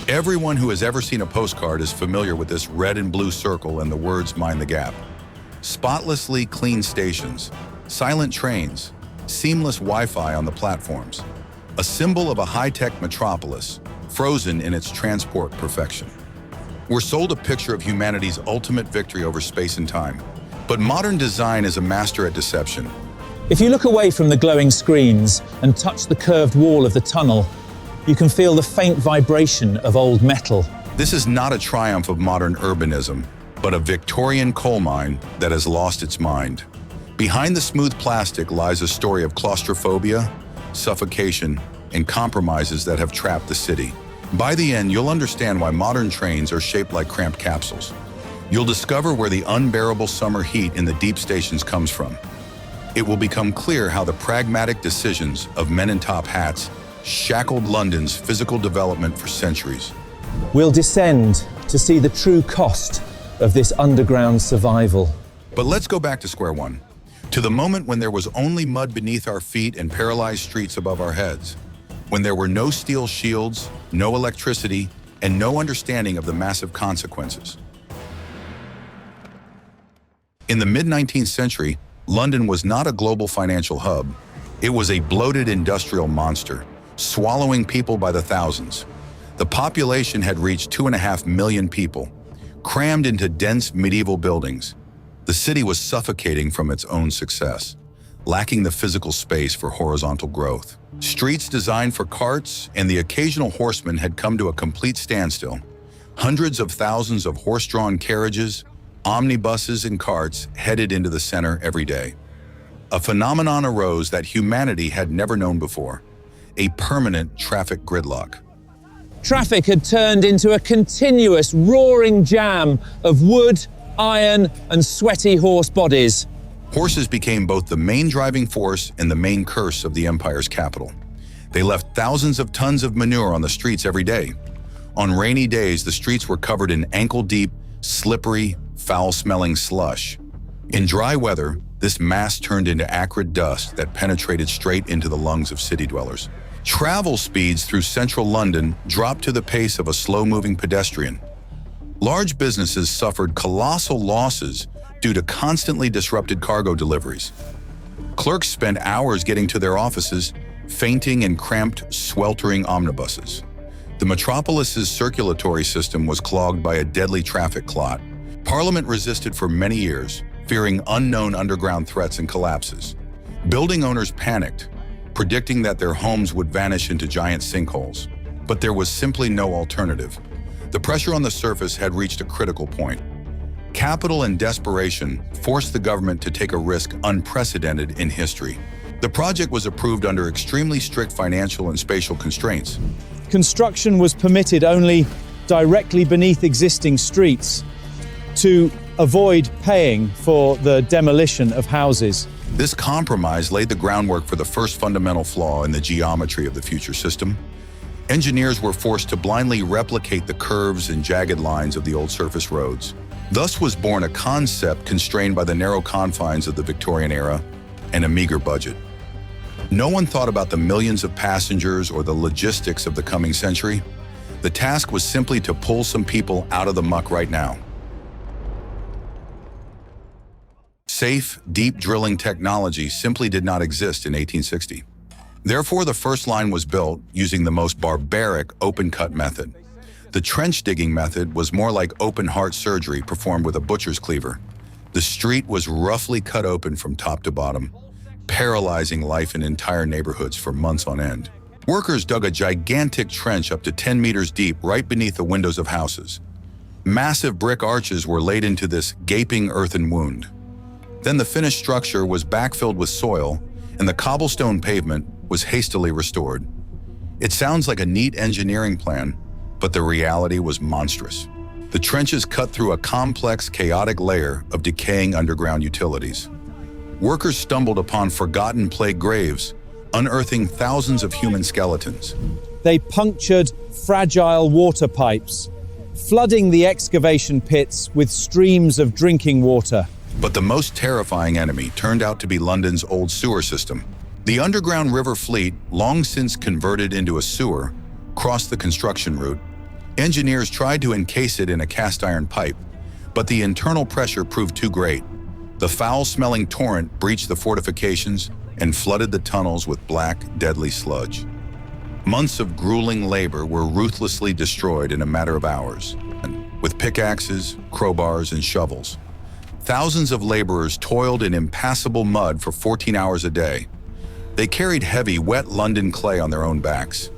Everyone who has ever seen a postcard is familiar with this red and blue circle and the words "Mind the Gap." Spotlessly clean stations, silent trains, seamless Wi-Fi on the platforms. A symbol of a high-tech metropolis, frozen in its transport perfection. We're sold a picture of humanity's ultimate victory over space and time. But modern design is a master at deception. If you look away from the glowing screens and touch the curved wall of the tunnel, you can feel the faint vibration of old metal. This is not a triumph of modern urbanism, but a Victorian coal mine that has lost its mind. Behind the smooth plastic lies a story of claustrophobia, suffocation, and compromises that have trapped the city. By the end, you'll understand why modern trains are shaped like cramped capsules. You'll discover where the unbearable summer heat in the deep stations comes from. It will become clear how the pragmatic decisions of men in top hats shackled London's physical development for centuries. We'll descend to see the true cost of this underground survival. But let's go back to square one, to the moment when there was only mud beneath our feet and paralyzed streets above our heads, when there were no steel shields, no electricity, and no understanding of the massive consequences. In the mid-19th century, London was not a global financial hub. It was a bloated industrial monster, swallowing people by the thousands. The population had reached 2.5 million people, crammed into dense medieval buildings. The city was suffocating from its own success, lacking the physical space for horizontal growth. Streets designed for carts and the occasional horseman had come to a complete standstill. Hundreds of thousands of horse-drawn carriages, omnibuses, and carts headed into the center every day. A phenomenon arose that humanity had never known before: a permanent traffic gridlock. Traffic had turned into a continuous roaring jam of wood, iron, and sweaty horse bodies. Horses became both the main driving force and the main curse of the empire's capital. They left thousands of tons of manure on the streets every day. On rainy days, the streets were covered in ankle-deep, slippery, foul-smelling slush. In dry weather, this mass turned into acrid dust that penetrated straight into the lungs of city dwellers. Travel speeds through central London dropped to the pace of a slow-moving pedestrian. Large businesses suffered colossal losses due to constantly disrupted cargo deliveries. Clerks spent hours getting to their offices, fainting in cramped, sweltering omnibuses. The metropolis's circulatory system was clogged by a deadly traffic clot. Parliament resisted for many years, fearing unknown underground threats and collapses. Building owners panicked, predicting that their homes would vanish into giant sinkholes. But there was simply no alternative. The pressure on the surface had reached a critical point. Capital and desperation forced the government to take a risk unprecedented in history. The project was approved under extremely strict financial and spatial constraints. Construction was permitted only directly beneath existing streets to avoid paying for the demolition of houses. This compromise laid the groundwork for the first fundamental flaw in the geometry of the future system. Engineers were forced to blindly replicate the curves and jagged lines of the old surface roads. Thus was born a concept constrained by the narrow confines of the Victorian era and a meager budget. No one thought about the millions of passengers or the logistics of the coming century. The task was simply to pull some people out of the muck right now. Safe, deep drilling technology simply did not exist in 1860. Therefore, the first line was built using the most barbaric open-cut method. The trench digging method was more like open-heart surgery performed with a butcher's cleaver. The street was roughly cut open from top to bottom, paralyzing life in entire neighborhoods for months on end. Workers dug a gigantic trench up to 10 meters deep right beneath the windows of houses. Massive brick arches were laid into this gaping earthen wound. Then the finished structure was backfilled with soil, and the cobblestone pavement was hastily restored. It sounds like a neat engineering plan, but the reality was monstrous. The trenches cut through a complex, chaotic layer of decaying underground utilities. Workers stumbled upon forgotten plague graves, unearthing thousands of human skeletons. They punctured fragile water pipes, flooding the excavation pits with streams of drinking water. But the most terrifying enemy turned out to be London's old sewer system. The underground river fleet, long since converted into a sewer, crossed the construction route, Engineers tried to encase it in a cast iron pipe, but the internal pressure proved too great. The foul-smelling torrent breached the fortifications and flooded the tunnels with black, deadly sludge. Months of grueling labor were ruthlessly destroyed in a matter of hours, with pickaxes, crowbars, and shovels. Thousands of laborers toiled in impassable mud for 14 hours a day. They carried heavy, wet London clay on their own backs.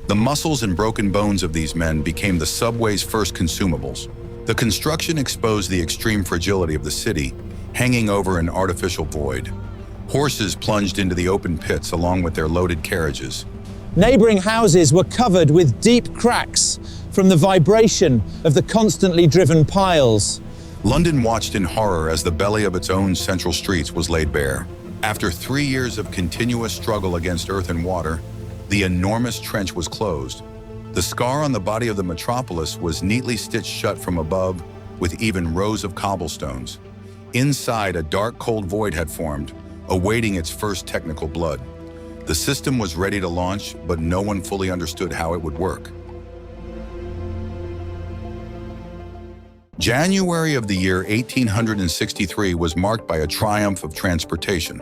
The muscles and broken bones of these men became the subway's first consumables. The construction exposed the extreme fragility of the city, hanging over an artificial void. Horses plunged into the open pits along with their loaded carriages. Neighbouring houses were covered with deep cracks from the vibration of the constantly driven piles. London watched in horror as the belly of its own central streets was laid bare. After 3 years of continuous struggle against earth and water, the enormous trench was closed. The scar on the body of the metropolis was neatly stitched shut from above with even rows of cobblestones. Inside, a dark, cold void had formed, awaiting its first technical blood. The system was ready to launch, but no one fully understood how it would work. January of the year 1863 was marked by a triumph of transportation.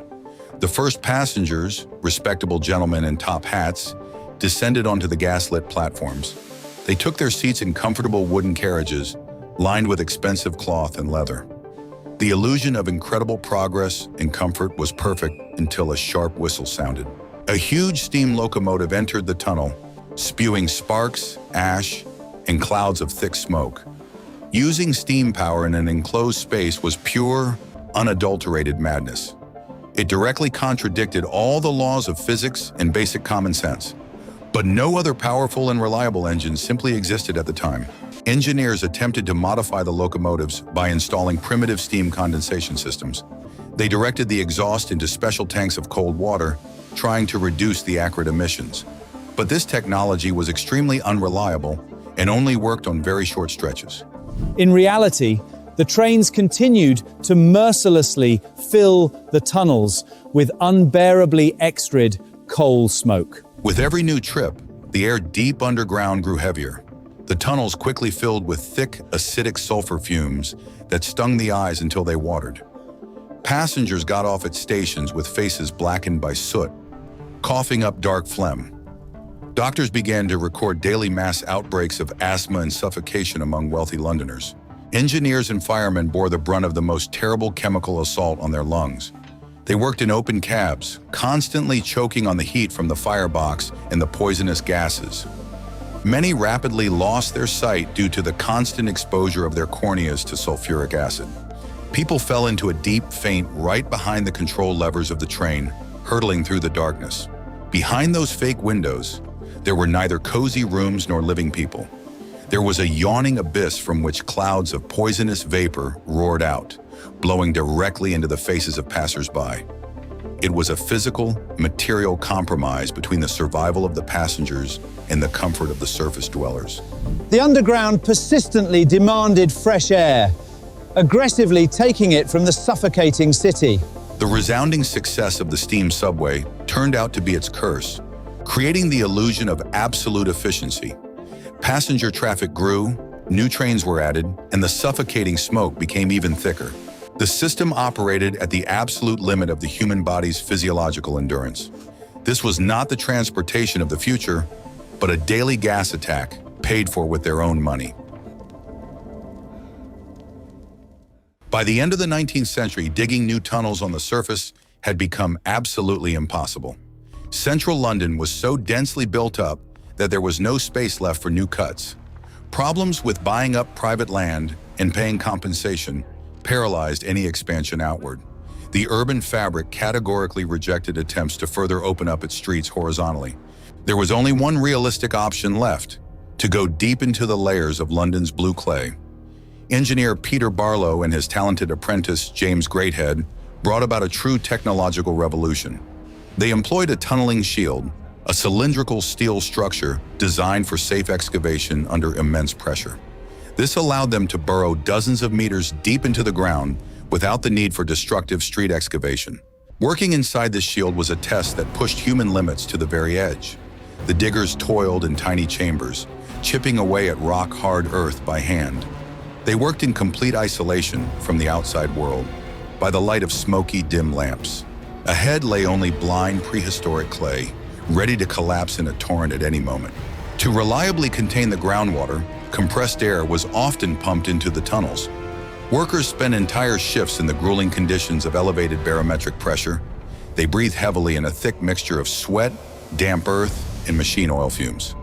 The first passengers, respectable gentlemen in top hats, descended onto the gas-lit platforms. They took their seats in comfortable wooden carriages, lined with expensive cloth and leather. The illusion of incredible progress and comfort was perfect until a sharp whistle sounded. A huge steam locomotive entered the tunnel, spewing sparks, ash, and clouds of thick smoke. Using steam power in an enclosed space was pure, unadulterated madness. It directly contradicted all the laws of physics and basic common sense. But no other powerful and reliable engine simply existed at the time. Engineers attempted to modify the locomotives by installing primitive steam condensation systems. They directed the exhaust into special tanks of cold water, trying to reduce the acrid emissions. But this technology was extremely unreliable and only worked on very short stretches. In reality, the trains continued to mercilessly fill the tunnels with unbearably extrid coal smoke. With every new trip, the air deep underground grew heavier. The tunnels quickly filled with thick, acidic sulfur fumes that stung the eyes until they watered. Passengers got off at stations with faces blackened by soot, coughing up dark phlegm. Doctors began to record daily mass outbreaks of asthma and suffocation among wealthy Londoners. Engineers and firemen bore the brunt of the most terrible chemical assault on their lungs. They worked in open cabs, constantly choking on the heat from the firebox and the poisonous gases. Many rapidly lost their sight due to the constant exposure of their corneas to sulfuric acid. People fell into a deep faint right behind the control levers of the train, hurtling through the darkness. Behind those fake windows, there were neither cozy rooms nor living people. There was a yawning abyss from which clouds of poisonous vapor roared out, blowing directly into the faces of passers-by. It was a physical, material compromise between the survival of the passengers and the comfort of the surface dwellers. The underground persistently demanded fresh air, aggressively taking it from the suffocating city. The resounding success of the steam subway turned out to be its curse, creating the illusion of absolute efficiency. Passenger traffic grew, new trains were added, and the suffocating smoke became even thicker. The system operated at the absolute limit of the human body's physiological endurance. This was not the transportation of the future, but a daily gas attack paid for with their own money. By the end of the 19th century, digging new tunnels on the surface had become absolutely impossible. Central London was so densely built up that there was no space left for new cuts. Problems with buying up private land and paying compensation paralyzed any expansion outward. The urban fabric categorically rejected attempts to further open up its streets horizontally. There was only one realistic option left: to go deep into the layers of London's blue clay. Engineer Peter Barlow and his talented apprentice James Greathead brought about a true technological revolution. They employed a tunneling shield, a cylindrical steel structure designed for safe excavation under immense pressure. This allowed them to burrow dozens of meters deep into the ground without the need for destructive street excavation. Working inside this shield was a test that pushed human limits to the very edge. The diggers toiled in tiny chambers, chipping away at rock-hard earth by hand. They worked in complete isolation from the outside world, by the light of smoky, dim lamps. Ahead lay only blind, prehistoric clay, ready to collapse in a torrent at any moment. To reliably contain the groundwater, compressed air was often pumped into the tunnels. Workers spent entire shifts in the grueling conditions of elevated barometric pressure. They breathed heavily in a thick mixture of sweat, damp earth, and machine oil fumes.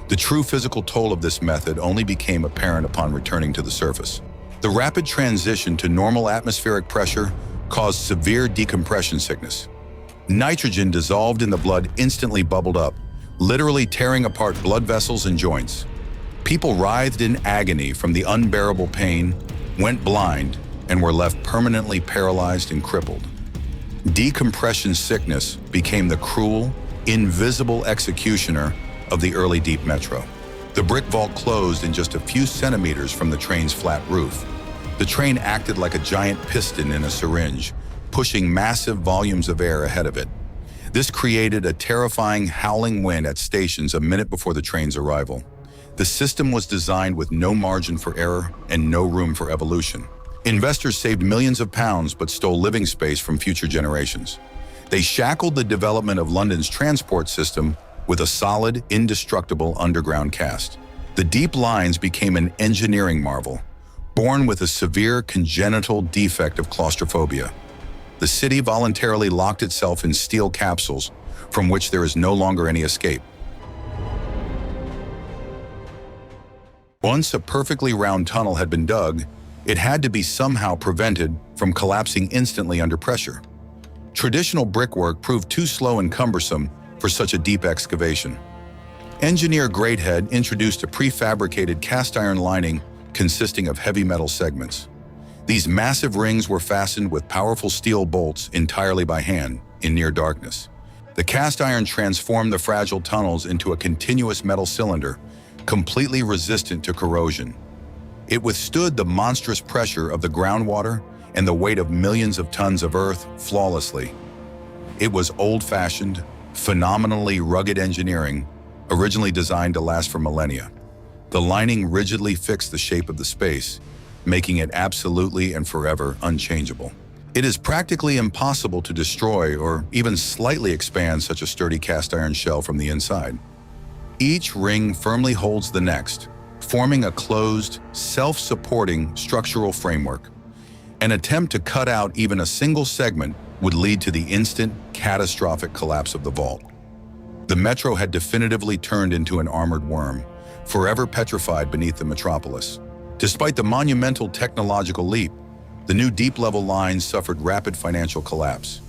The true physical toll of this method only became apparent upon returning to the surface. The rapid transition to normal atmospheric pressure caused severe decompression sickness. Nitrogen dissolved in the blood instantly bubbled up, literally tearing apart blood vessels and joints. People writhed in agony from the unbearable pain, went blind, and were left permanently paralyzed and crippled. Decompression sickness became the cruel, invisible executioner of the early deep metro. The brick vault closed in just a few centimeters from the train's flat roof. The train acted like a giant piston in a syringe, pushing massive volumes of air ahead of it. This created a terrifying howling wind at stations a minute before the train's arrival. The system was designed with no margin for error and no room for evolution. Investors saved millions of pounds but stole living space from future generations. They shackled the development of London's transport system with a solid, indestructible underground cast. The deep lines became an engineering marvel, born with a severe congenital defect of claustrophobia. The city voluntarily locked itself in steel capsules from which there is no longer any escape. Once a perfectly round tunnel had been dug, it had to be somehow prevented from collapsing instantly under pressure. Traditional brickwork proved too slow and cumbersome for such a deep excavation. Engineer Greathead introduced a prefabricated cast iron lining consisting of heavy metal segments. These massive rings were fastened with powerful steel bolts entirely by hand in near darkness. The cast iron transformed the fragile tunnels into a continuous metal cylinder, completely resistant to corrosion. It withstood the monstrous pressure of the groundwater and the weight of millions of tons of earth flawlessly. It was old-fashioned, phenomenally rugged engineering, originally designed to last for millennia. The lining rigidly fixed the shape of the space, making it absolutely and forever unchangeable. It is practically impossible to destroy or even slightly expand such a sturdy cast iron shell from the inside. Each ring firmly holds the next, forming a closed, self-supporting structural framework. An attempt to cut out even a single segment would lead to the instant, catastrophic collapse of the vault. The metro had definitively turned into an armored worm, forever petrified beneath the metropolis. Despite the monumental technological leap, the new deep-level lines suffered rapid financial collapse.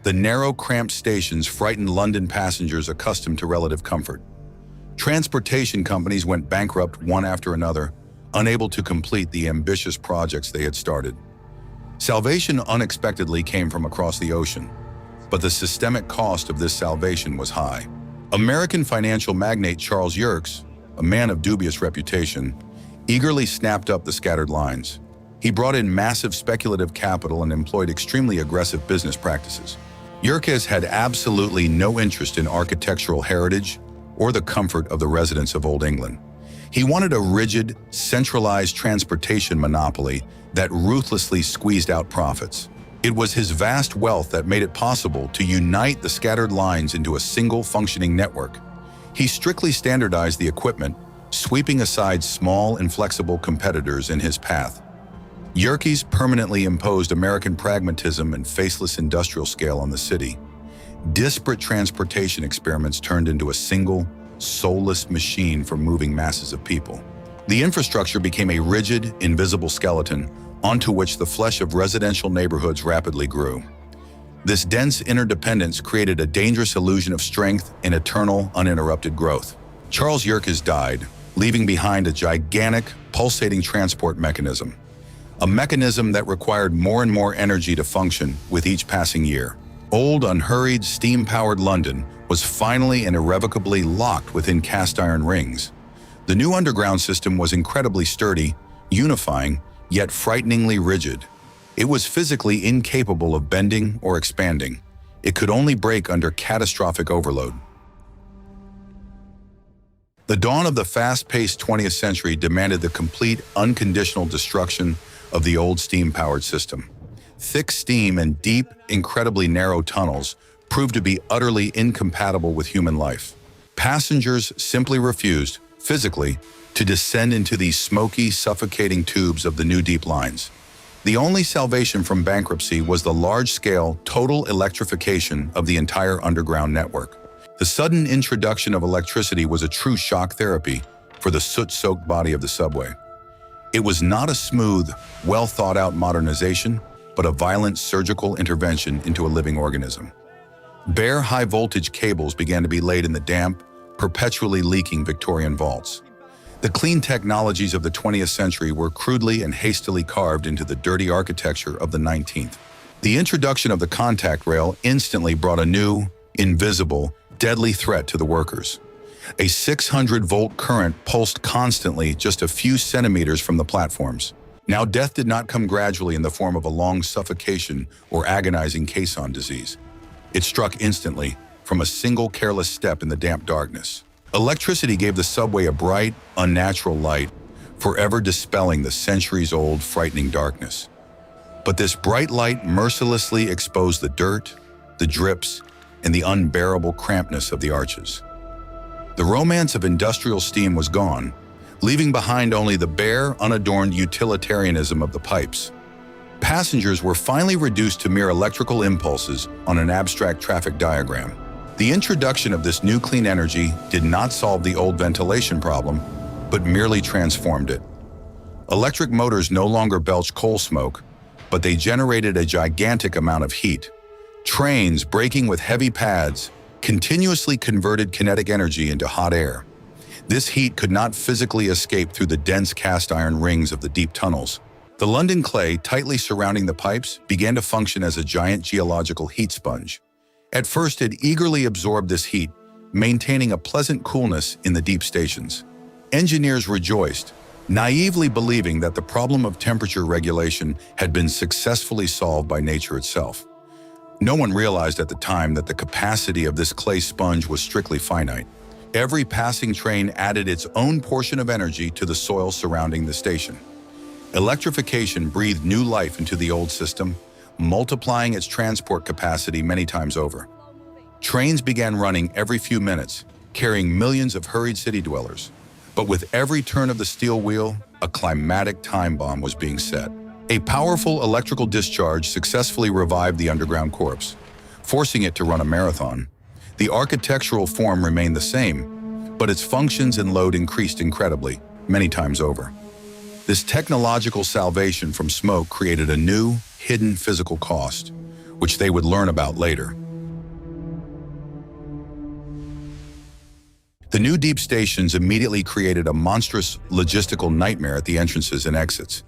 The narrow, cramped stations frightened London passengers accustomed to relative comfort. Transportation companies went bankrupt one after another, unable to complete the ambitious projects they had started. Salvation unexpectedly came from across the ocean, but the systemic cost of this salvation was high. American financial magnate Charles Yerkes, a man of dubious reputation, eagerly snapped up the scattered lines. He brought in massive speculative capital and employed extremely aggressive business practices. Yerkes had absolutely no interest in architectural heritage or the comfort of the residents of Old England. He wanted a rigid, centralized transportation monopoly that ruthlessly squeezed out profits. It was his vast wealth that made it possible to unite the scattered lines into a single functioning network. He strictly standardized the equipment, sweeping aside small, inflexible competitors in his path. Yerkes permanently imposed American pragmatism and faceless industrial scale on the city. Disparate transportation experiments turned into a single, soulless machine for moving masses of people. The infrastructure became a rigid, invisible skeleton onto which the flesh of residential neighborhoods rapidly grew. This dense interdependence created a dangerous illusion of strength and eternal, uninterrupted growth. Charles Yerkes died, leaving behind a gigantic, pulsating transport mechanism, a mechanism that required more and more energy to function with each passing year. Old, unhurried, steam-powered London was finally and irrevocably locked within cast-iron rings. The new underground system was incredibly sturdy, unifying, yet frighteningly rigid. It was physically incapable of bending or expanding. It could only break under catastrophic overload. The dawn of the fast-paced 20th century demanded the complete, unconditional destruction of the old steam-powered system. Thick steam and deep, incredibly narrow tunnels proved to be utterly incompatible with human life. Passengers simply refused, physically, to descend into these smoky, suffocating tubes of the new deep lines. The only salvation from bankruptcy was the large-scale, total electrification of the entire underground network. The sudden introduction of electricity was a true shock therapy for the soot-soaked body of the subway. It was not a smooth, well-thought-out modernization, but a violent surgical intervention into a living organism. Bare high-voltage cables began to be laid in the damp, perpetually leaking Victorian vaults. The clean technologies of the 20th century were crudely and hastily carved into the dirty architecture of the 19th. The introduction of the contact rail instantly brought a new, invisible, deadly threat to the workers. A 600-volt current pulsed constantly just a few centimeters from the platforms. Now, death did not come gradually in the form of a long suffocation or agonizing caisson disease. It struck instantly, from a single careless step in the damp darkness. Electricity gave the subway a bright, unnatural light, forever dispelling the centuries-old, frightening darkness. But this bright light mercilessly exposed the dirt, the drips, and the unbearable crampedness of the arches. The romance of industrial steam was gone, leaving behind only the bare, unadorned utilitarianism of the pipes. Passengers were finally reduced to mere electrical impulses on an abstract traffic diagram. The introduction of this new clean energy did not solve the old ventilation problem, but merely transformed it. Electric motors no longer belched coal smoke, but they generated a gigantic amount of heat. Trains braking with heavy pads continuously converted kinetic energy into hot air. This heat could not physically escape through the dense cast iron rings of the deep tunnels. The London clay tightly surrounding the pipes began to function as a giant geological heat sponge. At first, it eagerly absorbed this heat, maintaining a pleasant coolness in the deep stations. Engineers rejoiced, naively believing that the problem of temperature regulation had been successfully solved by nature itself. No one realized at the time that the capacity of this clay sponge was strictly finite. Every passing train added its own portion of energy to the soil surrounding the station. Electrification breathed new life into the old system, multiplying its transport capacity many times over. Trains began running every few minutes, carrying millions of hurried city dwellers. But with every turn of the steel wheel, a climatic time bomb was being set. A powerful electrical discharge successfully revived the underground corpse, forcing it to run a marathon. The architectural form remained the same, but its functions and load increased incredibly, many times over. This technological salvation from smoke created a new, hidden physical cost, which they would learn about later. The new deep stations immediately created a monstrous logistical nightmare at the entrances and exits.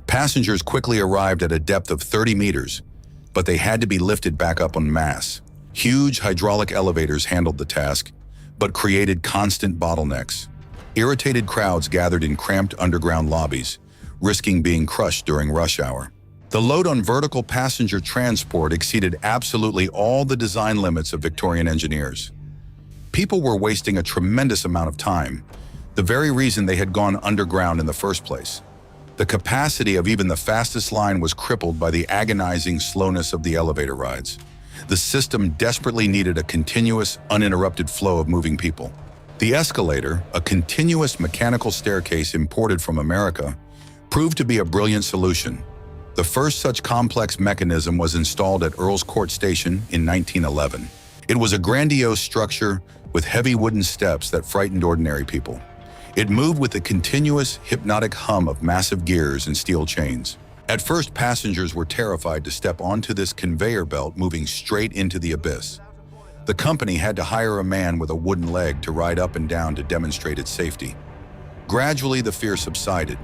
Passengers quickly arrived at a depth of 30 meters, but they had to be lifted back up en masse. Huge hydraulic elevators handled the task, but created constant bottlenecks. Irritated crowds gathered in cramped underground lobbies, risking being crushed during rush hour. The load on vertical passenger transport exceeded absolutely all the design limits of Victorian engineers. People were wasting a tremendous amount of time, the very reason they had gone underground in the first place. The capacity of even the fastest line was crippled by the agonizing slowness of the elevator rides. The system desperately needed a continuous, uninterrupted flow of moving people. The escalator, a continuous mechanical staircase imported from America, proved to be a brilliant solution. The first such complex mechanism was installed at Earl's Court Station in 1911. It was a grandiose structure with heavy wooden steps that frightened ordinary people. It moved with a continuous, hypnotic hum of massive gears and steel chains. At first, passengers were terrified to step onto this conveyor belt moving straight into the abyss. The company had to hire a man with a wooden leg to ride up and down to demonstrate its safety. Gradually, the fear subsided,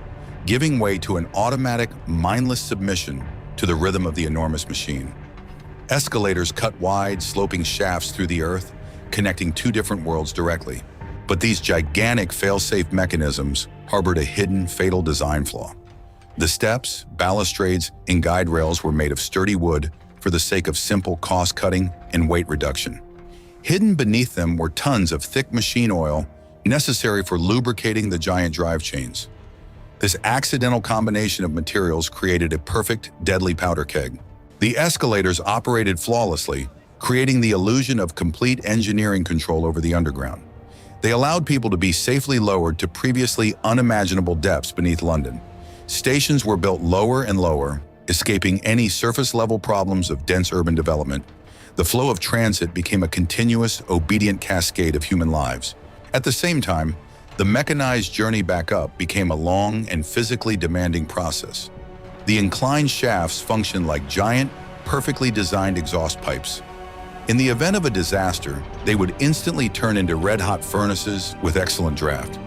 giving way to an automatic, mindless submission to the rhythm of the enormous machine. Escalators cut wide, sloping shafts through the earth, connecting two different worlds directly. But these gigantic fail-safe mechanisms harbored a hidden, fatal design flaw. The steps, balustrades, and guide rails were made of sturdy wood for the sake of simple cost-cutting and weight reduction. Hidden beneath them were tons of thick machine oil, necessary for lubricating the giant drive chains. This accidental combination of materials created a perfect, deadly powder keg. The escalators operated flawlessly, creating the illusion of complete engineering control over the underground. They allowed people to be safely lowered to previously unimaginable depths beneath London. Stations were built lower and lower, escaping any surface-level problems of dense urban development. The flow of transit became a continuous, obedient cascade of human lives. At the same time, the mechanized journey back up became a long and physically demanding process. The inclined shafts functioned like giant, perfectly designed exhaust pipes. In the event of a disaster, they would instantly turn into red-hot furnaces with excellent draft.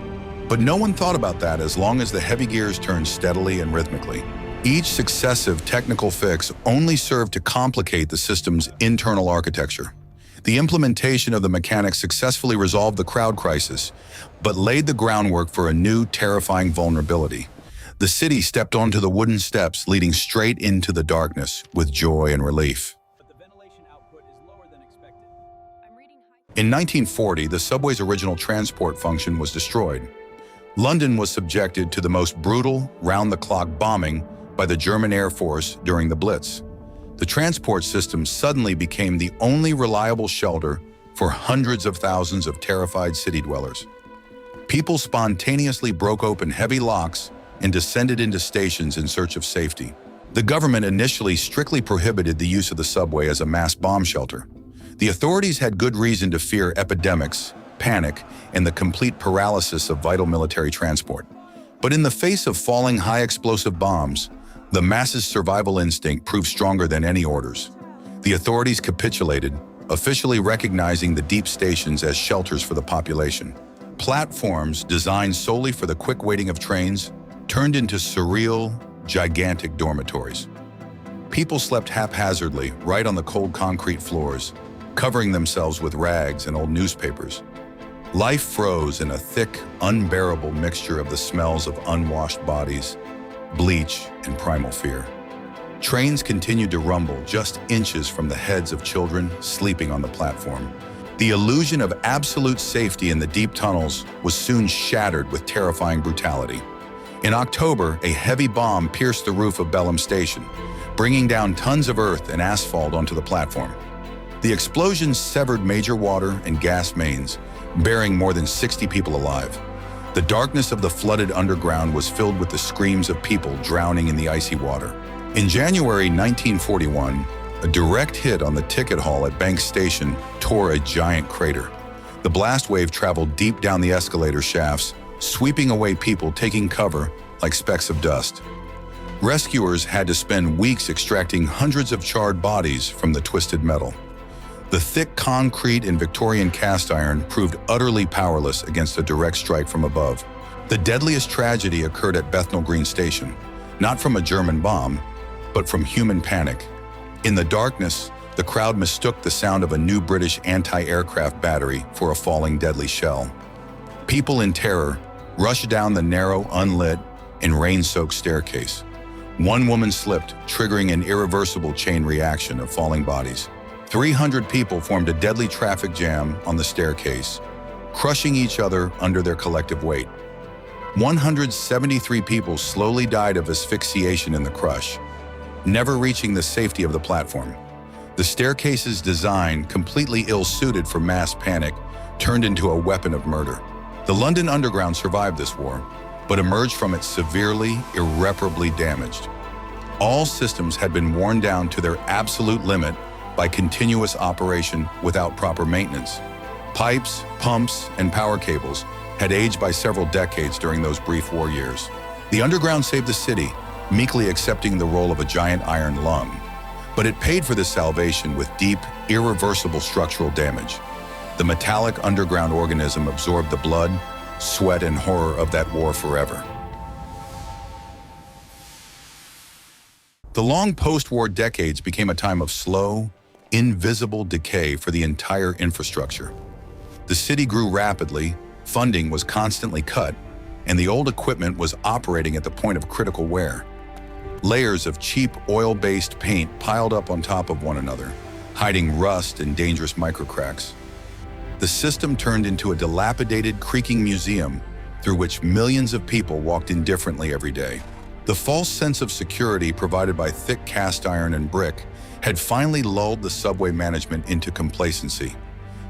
But no one thought about that as long as the heavy gears turned steadily and rhythmically. Each successive technical fix only served to complicate the system's internal architecture. The implementation of the mechanics successfully resolved the crowd crisis, but laid the groundwork for a new, terrifying vulnerability. The city stepped onto the wooden steps leading straight into the darkness with joy and relief. In 1940, the subway's original transport function was destroyed. London was subjected to the most brutal, round-the-clock bombing by the German Air Force during the Blitz. The transport system suddenly became the only reliable shelter for hundreds of thousands of terrified city dwellers. People spontaneously broke open heavy locks and descended into stations in search of safety. The government initially strictly prohibited the use of the subway as a mass bomb shelter. The authorities had good reason to fear epidemics, panic, and the complete paralysis of vital military transport. But in the face of falling high-explosive bombs, the masses' survival instinct proved stronger than any orders. The authorities capitulated, officially recognizing the deep stations as shelters for the population. Platforms designed solely for the quick waiting of trains turned into surreal, gigantic dormitories. People slept haphazardly right on the cold concrete floors, covering themselves with rags and old newspapers. Life froze in a thick, unbearable mixture of the smells of unwashed bodies, bleach, and primal fear. Trains continued to rumble just inches from the heads of children sleeping on the platform. The illusion of absolute safety in the deep tunnels was soon shattered with terrifying brutality. In October, a heavy bomb pierced the roof of Belém Station, bringing down tons of earth and asphalt onto the platform. The explosion severed major water and gas mains, burying more than 60 people alive. The darkness of the flooded underground was filled with the screams of people drowning in the icy water. In January 1941, a direct hit on the ticket hall at Bank Station tore a giant crater. The blast wave traveled deep down the escalator shafts, sweeping away people taking cover like specks of dust. Rescuers had to spend weeks extracting hundreds of charred bodies from the twisted metal. The thick concrete and Victorian cast iron proved utterly powerless against a direct strike from above. The deadliest tragedy occurred at Bethnal Green Station, not from a German bomb, but from human panic. In the darkness, the crowd mistook the sound of a new British anti-aircraft battery for a falling deadly shell. People in terror rushed down the narrow, unlit, and rain-soaked staircase. One woman slipped, triggering an irreversible chain reaction of falling bodies. 300 people formed a deadly traffic jam on the staircase, crushing each other under their collective weight. 173 people slowly died of asphyxiation in the crush, never reaching the safety of the platform. The staircase's design, completely ill-suited for mass panic, turned into a weapon of murder. The London Underground survived this war, but emerged from it severely, irreparably damaged. All systems had been worn down to their absolute limit by continuous operation without proper maintenance. Pipes, pumps, and power cables had aged by several decades during those brief war years. The underground saved the city, meekly accepting the role of a giant iron lung. But it paid for this salvation with deep, irreversible structural damage. The metallic underground organism absorbed the blood, sweat, and horror of that war forever. The long post-war decades became a time of slow, invisible decay for the entire infrastructure. The city grew rapidly, funding was constantly cut, and the old equipment was operating at the point of critical wear. Layers of cheap oil-based paint piled up on top of one another, hiding rust and dangerous microcracks. the system turned into a dilapidated, creaking museum through which millions of people walked indifferently every day. The false sense of security provided by thick cast iron and brick had finally lulled the subway management into complacency.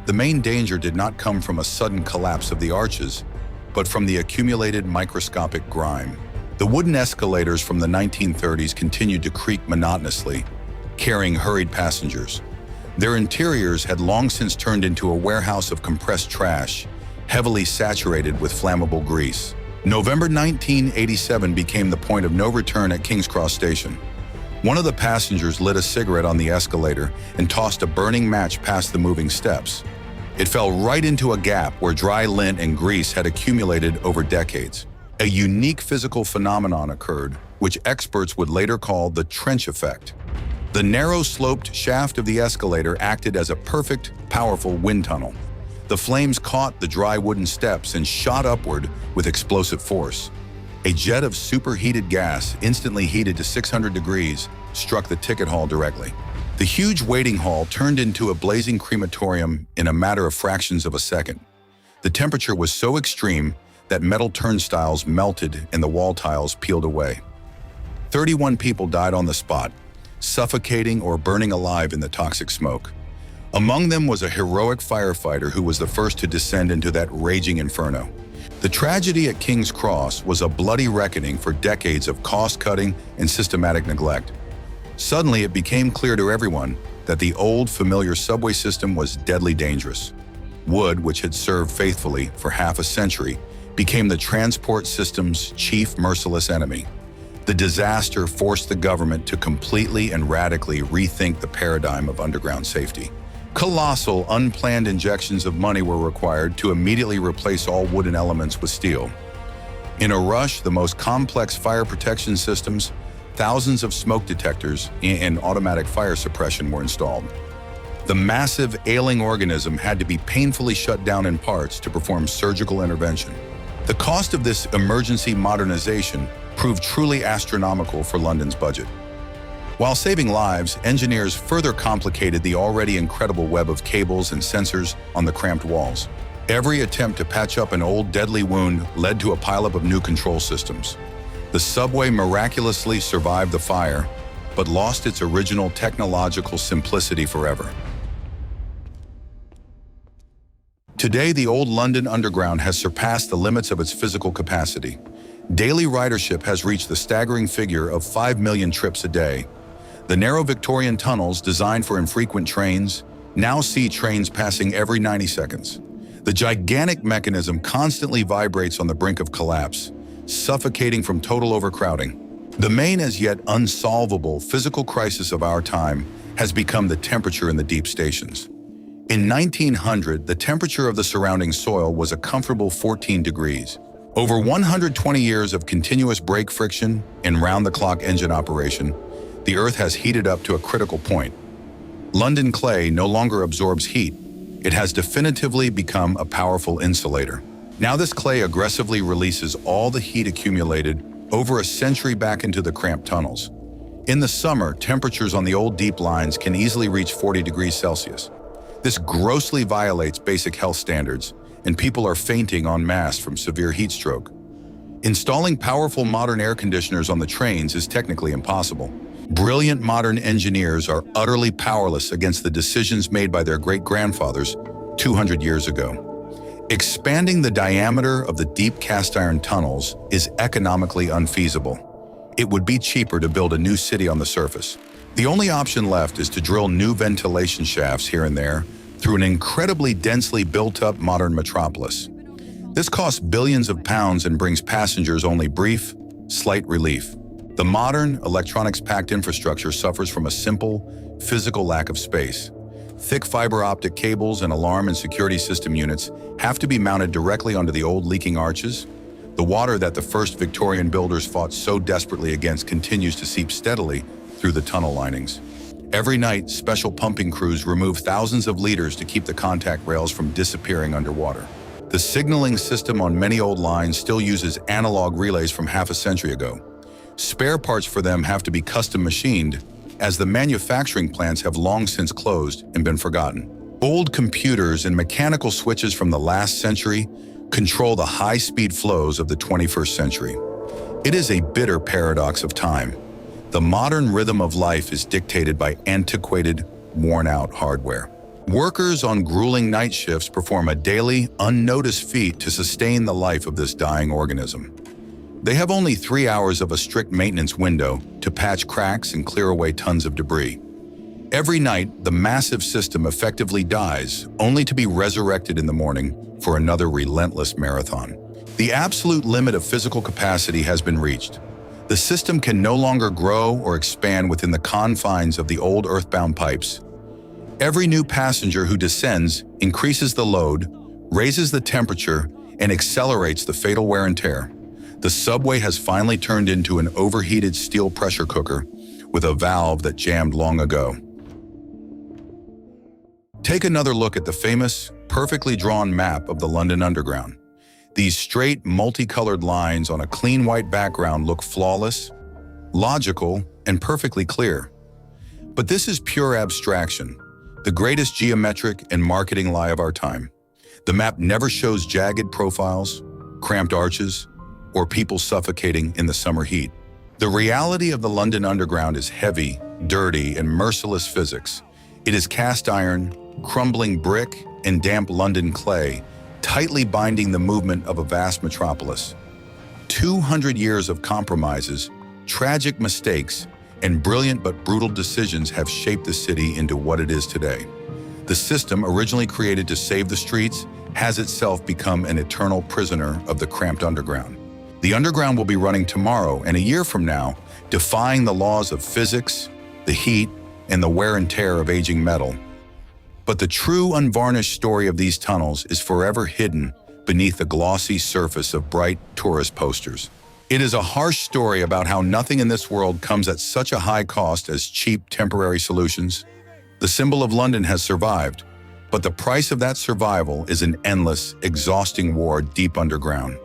The main danger did not come from a sudden collapse of the arches, but from the accumulated microscopic grime. The wooden escalators from the 1930s continued to creak monotonously, carrying hurried passengers. Their interiors had long since turned into a warehouse of compressed trash, heavily saturated with flammable grease. November 1987 became the point of no return at King's Cross Station. One of the passengers lit a cigarette on the escalator and tossed a burning match past the moving steps. It fell right into a gap where dry lint and grease had accumulated over decades. A unique physical phenomenon occurred, which experts would later call the trench effect. The narrow sloped shaft of the escalator acted as a perfect, powerful wind tunnel. The flames caught the dry wooden steps and shot upward with explosive force. A jet of superheated gas, instantly heated to 600 degrees, struck the ticket hall directly. The huge waiting hall turned into a blazing crematorium in a matter of fractions of a second. The temperature was so extreme that metal turnstiles melted and the wall tiles peeled away. 31 people died on the spot, suffocating or burning alive in the toxic smoke. Among them was a heroic firefighter who was the first to descend into that raging inferno. The tragedy at King's Cross was a bloody reckoning for decades of cost-cutting and systematic neglect. Suddenly, it became clear to everyone that the old, familiar subway system was deadly dangerous. Wood, which had served faithfully for half a century, became the transport system's chief merciless enemy. The disaster forced the government to completely and radically rethink the paradigm of underground safety. Colossal, unplanned injections of money were required to immediately replace all wooden elements with steel. In a rush, the most complex fire protection systems, thousands of smoke detectors, and automatic fire suppression were installed. The massive, ailing organism had to be painfully shut down in parts to perform surgical intervention. The cost of this emergency modernization proved truly astronomical for London's budget. While saving lives, engineers further complicated the already incredible web of cables and sensors on the cramped walls. Every attempt to patch up an old deadly wound led to a pileup of new control systems. The subway miraculously survived the fire, but lost its original technological simplicity forever. Today, the old London Underground has surpassed the limits of its physical capacity. Daily ridership has reached the staggering figure of 5 million trips a day. The narrow Victorian tunnels, designed for infrequent trains, now see trains passing every 90 seconds. The gigantic mechanism constantly vibrates on the brink of collapse, suffocating from total overcrowding. The main, as yet unsolvable, physical crisis of our time has become the temperature in the deep stations. In 1900, the temperature of the surrounding soil was a comfortable 14 degrees. Over 120 years of continuous brake friction and round-the-clock engine operation, the Earth has heated up to a critical point. London clay no longer absorbs heat. It has definitively become a powerful insulator. Now this clay aggressively releases all the heat accumulated over a century back into the cramped tunnels. In the summer, temperatures on the old deep lines can easily reach 40 degrees Celsius. This grossly violates basic health standards, and people are fainting en masse from severe heat stroke. Installing powerful modern air conditioners on the trains is technically impossible. Brilliant modern engineers are utterly powerless against the decisions made by their great-grandfathers 200 years ago. Expanding the diameter of the deep cast iron tunnels is economically unfeasible. It would be cheaper to build a new city on the surface. The only option left is to drill new ventilation shafts here and there through an incredibly densely built-up modern metropolis. This costs billions of pounds and brings passengers only brief, slight relief. The modern, electronics-packed infrastructure suffers from a simple, physical lack of space. Thick fiber optic cables and alarm and security system units have to be mounted directly onto the old leaking arches. The water that the first Victorian builders fought so desperately against continues to seep steadily through the tunnel linings. Every night, special pumping crews remove thousands of liters to keep the contact rails from disappearing underwater. The signaling system on many old lines still uses analog relays from half a century ago. Spare parts for them have to be custom machined, as the manufacturing plants have long since closed and been forgotten. Old computers and mechanical switches from the last century control the high-speed flows of the 21st century. It is a bitter paradox of time. The modern rhythm of life is dictated by antiquated, worn-out hardware. Workers on grueling night shifts perform a daily, unnoticed feat to sustain the life of this dying organism. They have only 3 hours of a strict maintenance window to patch cracks and clear away tons of debris. Every night, the massive system effectively dies, only to be resurrected in the morning for another relentless marathon. The absolute limit of physical capacity has been reached. The system can no longer grow or expand within the confines of the old earthbound pipes. Every new passenger who descends increases the load, raises the temperature, and accelerates the fatal wear and tear. The subway has finally turned into an overheated steel pressure cooker with a valve that jammed long ago. Take another look at the famous, perfectly drawn map of the London Underground. These straight, multicolored lines on a clean white background look flawless, logical, and perfectly clear. But this is pure abstraction, the greatest geometric and marketing lie of our time. The map never shows jagged profiles, cramped arches, or people suffocating in the summer heat. The reality of the London Underground is heavy, dirty, and merciless physics. It is cast iron, crumbling brick, and damp London clay, tightly binding the movement of a vast metropolis. 200 years of compromises, tragic mistakes, and brilliant but brutal decisions have shaped the city into what it is today. The system, originally created to save the streets, has itself become an eternal prisoner of the cramped underground. The underground will be running tomorrow and a year from now, defying the laws of physics, the heat, and the wear and tear of aging metal. But the true unvarnished story of these tunnels is forever hidden beneath the glossy surface of bright tourist posters. It is a harsh story about how nothing in this world comes at such a high cost as cheap, temporary solutions. The symbol of London has survived, but the price of that survival is an endless, exhausting war deep underground.